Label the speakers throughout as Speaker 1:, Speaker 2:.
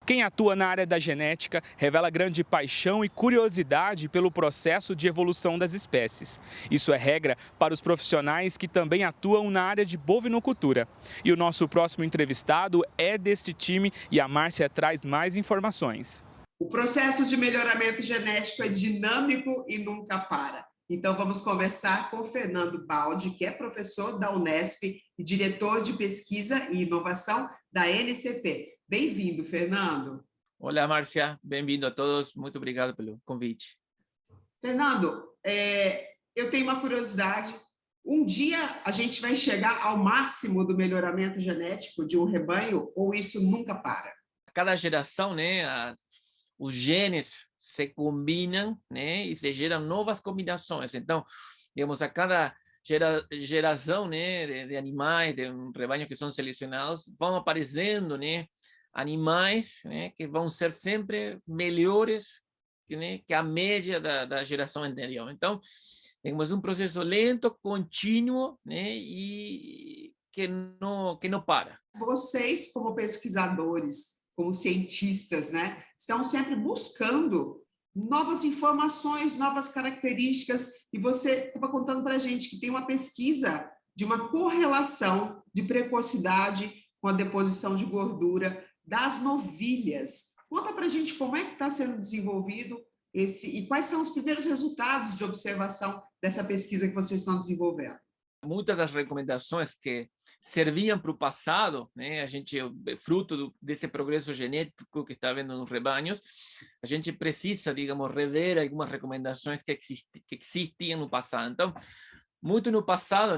Speaker 1: Quem atua na área da genética revela grande paixão e curiosidade pelo processo de evolução das espécies. Isso é regra para os profissionais que também atuam na área de bovinocultura. E o nosso próximo entrevistado é deste time e a Márcia traz mais informações.
Speaker 2: O processo de melhoramento genético é dinâmico e nunca para. Então, vamos conversar com o Fernando Baldi, que é professor da Unesp e diretor de pesquisa e inovação da NCP. Bem-vindo, Fernando.
Speaker 3: Olá, Márcia. Bem-vindo a todos. Muito obrigado pelo convite.
Speaker 2: Fernando, eu tenho uma curiosidade. Um dia a gente vai chegar ao máximo do melhoramento genético de um rebanho ou isso nunca para?
Speaker 3: Cada geração, os genes se combinam, e se geram novas combinações. Então, digamos, a cada geração, de animais, de um rebanho que são selecionados, vão aparecendo, animais, que vão ser sempre melhores, que a média da geração anterior. Então, temos um processo lento, contínuo, e que não para.
Speaker 2: Vocês, como pesquisadores, como cientistas, estão sempre buscando novas informações, novas características, e você estava contando para a gente que tem uma pesquisa de uma correlação de precocidade com a deposição de gordura das novilhas. Conta para a gente como é que está sendo desenvolvido e quais são os primeiros resultados de observação dessa pesquisa que vocês estão desenvolvendo.
Speaker 3: Muitas das recomendações que serviam para o passado, a gente, fruto desse progresso genético que está havendo nos rebanhos, a gente precisa, digamos, rever algumas recomendações que existiam no passado. Então, muito no passado,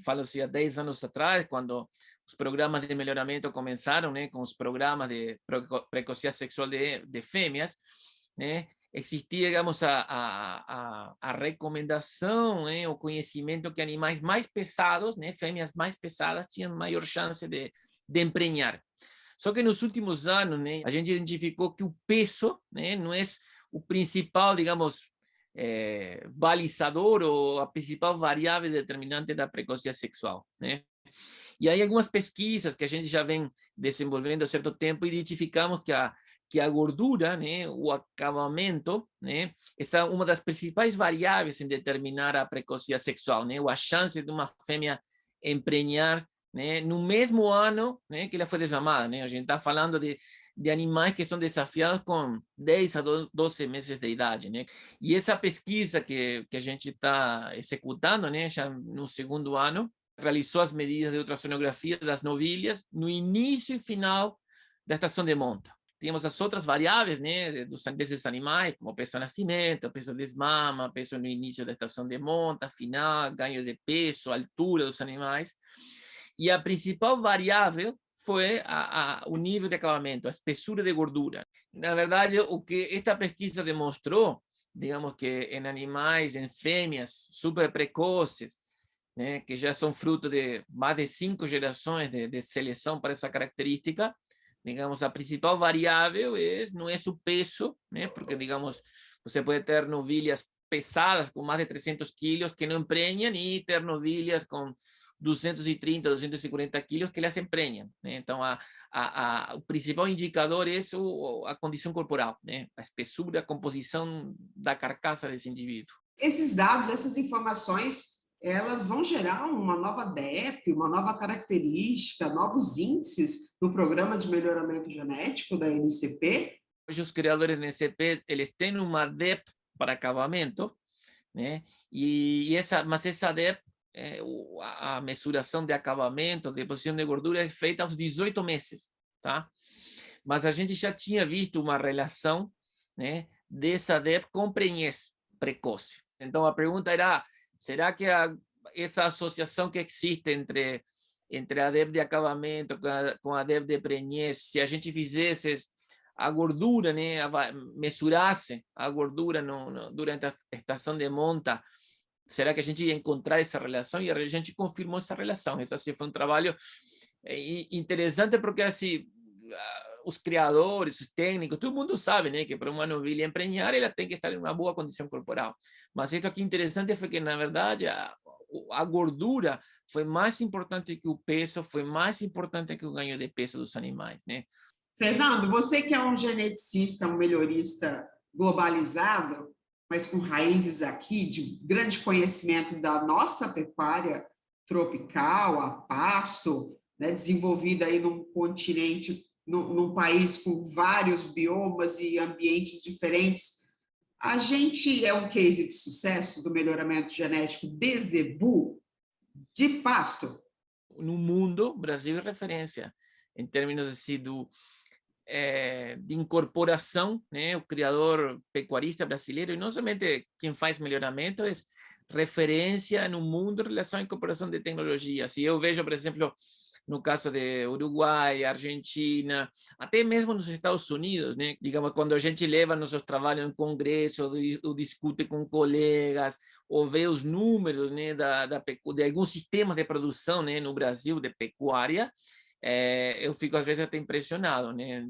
Speaker 3: falo-se há 10 anos atrás, quando os programas de melhoramento começaram, com os programas de precocidade sexual de fêmeas, existia, digamos, a recomendação, o conhecimento que animais mais pesados, fêmeas mais pesadas, tinham maior chance de emprenhar. Só que nos últimos anos, a gente identificou que o peso, não é o principal, digamos, balizador ou a principal variável determinante da precocidade sexual, E aí algumas pesquisas que a gente já vem desenvolvendo há certo tempo, identificamos que a gordura, o acabamento, essa é uma das principais variáveis em determinar a precocidade sexual, ou a chance de uma fêmea emprenhar, no mesmo ano, que ela foi desmamada, A gente está falando de animais que são desafiados com 10 a 12 meses de idade, E essa pesquisa que a gente está executando, já no segundo ano, realizou as medidas de ultrassonografia das novilhas no início e final da estação de monta. Temos as outras variáveis, desses animais, como peso ao nascimento, peso desmama, peso no início da estação de monta, final, ganho de peso, altura dos animais. E a principal variável foi o nível de acabamento, a espessura de gordura. Na verdade, o que esta pesquisa demonstrou, digamos que em animais, em fêmeas super precoces, que já são fruto de mais de 5 gerações de seleção para essa característica, digamos, a principal variável não é o peso, porque, digamos, você pode ter novilhas pesadas com mais de 300 quilos que não emprenham e ter novilhas com 230, 240 quilos que elas emprenham. Então, o principal indicador é a condição corporal, a espessura, a composição da carcaça desse indivíduo.
Speaker 2: Esses dados, essas informações, elas vão gerar uma nova DEP, uma nova característica, novos índices no programa de melhoramento genético da NCP?
Speaker 3: Hoje os criadores da NCP, eles têm uma DEP para acabamento, mas essa DEP, a mensuração de acabamento, de deposição de gordura, é feita aos 18 meses, tá? Mas a gente já tinha visto uma relação, dessa DEP com prenhez precoce. Então a pergunta era: será que essa associação que existe entre a DEP de acabamento com a DEP de prenhez, se a gente fizesse a gordura, mensurasse a gordura durante a estação de monta, será que a gente ia encontrar essa relação? E a gente confirmou essa relação. Esse foi um trabalho interessante, porque assim, os criadores, os técnicos, todo mundo sabe, que para uma novilha emprenhar, ela tem que estar em uma boa condição corporal. Mas isso aqui interessante foi que, na verdade, a gordura foi mais importante que o peso, foi mais importante que o ganho de peso dos animais,
Speaker 2: Fernando, você que é um geneticista, um melhorista globalizado, mas com raízes aqui de grande conhecimento da nossa pecuária tropical, a pasto, né, desenvolvida aí num continente, num país com vários biomas e ambientes diferentes, a gente é um case de sucesso do melhoramento genético de zebu, de pasto.
Speaker 3: No mundo, o Brasil é referência em termos assim, de incorporação, né? O criador pecuarista brasileiro, e não somente quem faz melhoramento, é referência no mundo em relação à incorporação de tecnologia. Se eu vejo, por exemplo, no caso de Uruguai, Argentina, até mesmo nos Estados Unidos, né? Digamos, quando a gente leva nossos trabalhos em congresso, ou discute com colegas, ou vê os números, né, de alguns sistemas de produção, né, no Brasil, de pecuária, eu fico às vezes até impressionado, né,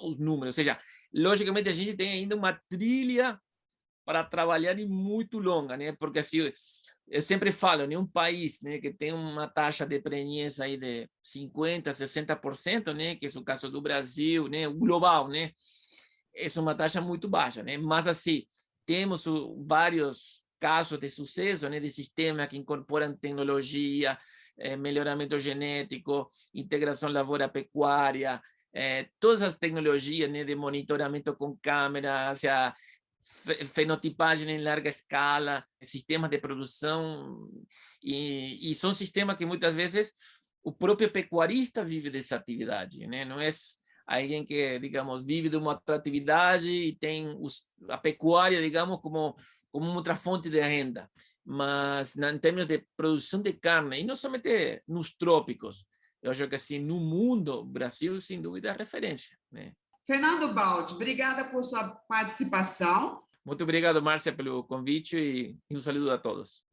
Speaker 3: os números. Ou seja, logicamente a gente tem ainda uma trilha para trabalhar e muito longa, né, porque assim, eu sempre falo, né, um país, né, que tem uma taxa de preñez aí de 50%, 60%, né, que é o caso do Brasil, né, o global, né, é uma taxa muito baixa, né, mas assim, temos vários casos de sucesso, né, de sistemas que incorporam tecnologia, melhoramento genético, integração lavoura-pecuária, todas as tecnologias, né, de monitoramento com câmera, ou seja, fenotipagem em larga escala, sistemas de produção, e são sistemas que muitas vezes o próprio pecuarista vive dessa atividade, né? Não é alguém que, digamos, vive de uma outra atividade e tem a pecuária, digamos, como outra fonte de renda, mas em termos de produção de carne, e não somente nos trópicos, eu acho que assim, no mundo, o Brasil, sem dúvida, é referência, né?
Speaker 2: Fernando Baldi, obrigada por sua participação.
Speaker 3: Muito obrigado, Márcia, pelo convite e um saludo a todos.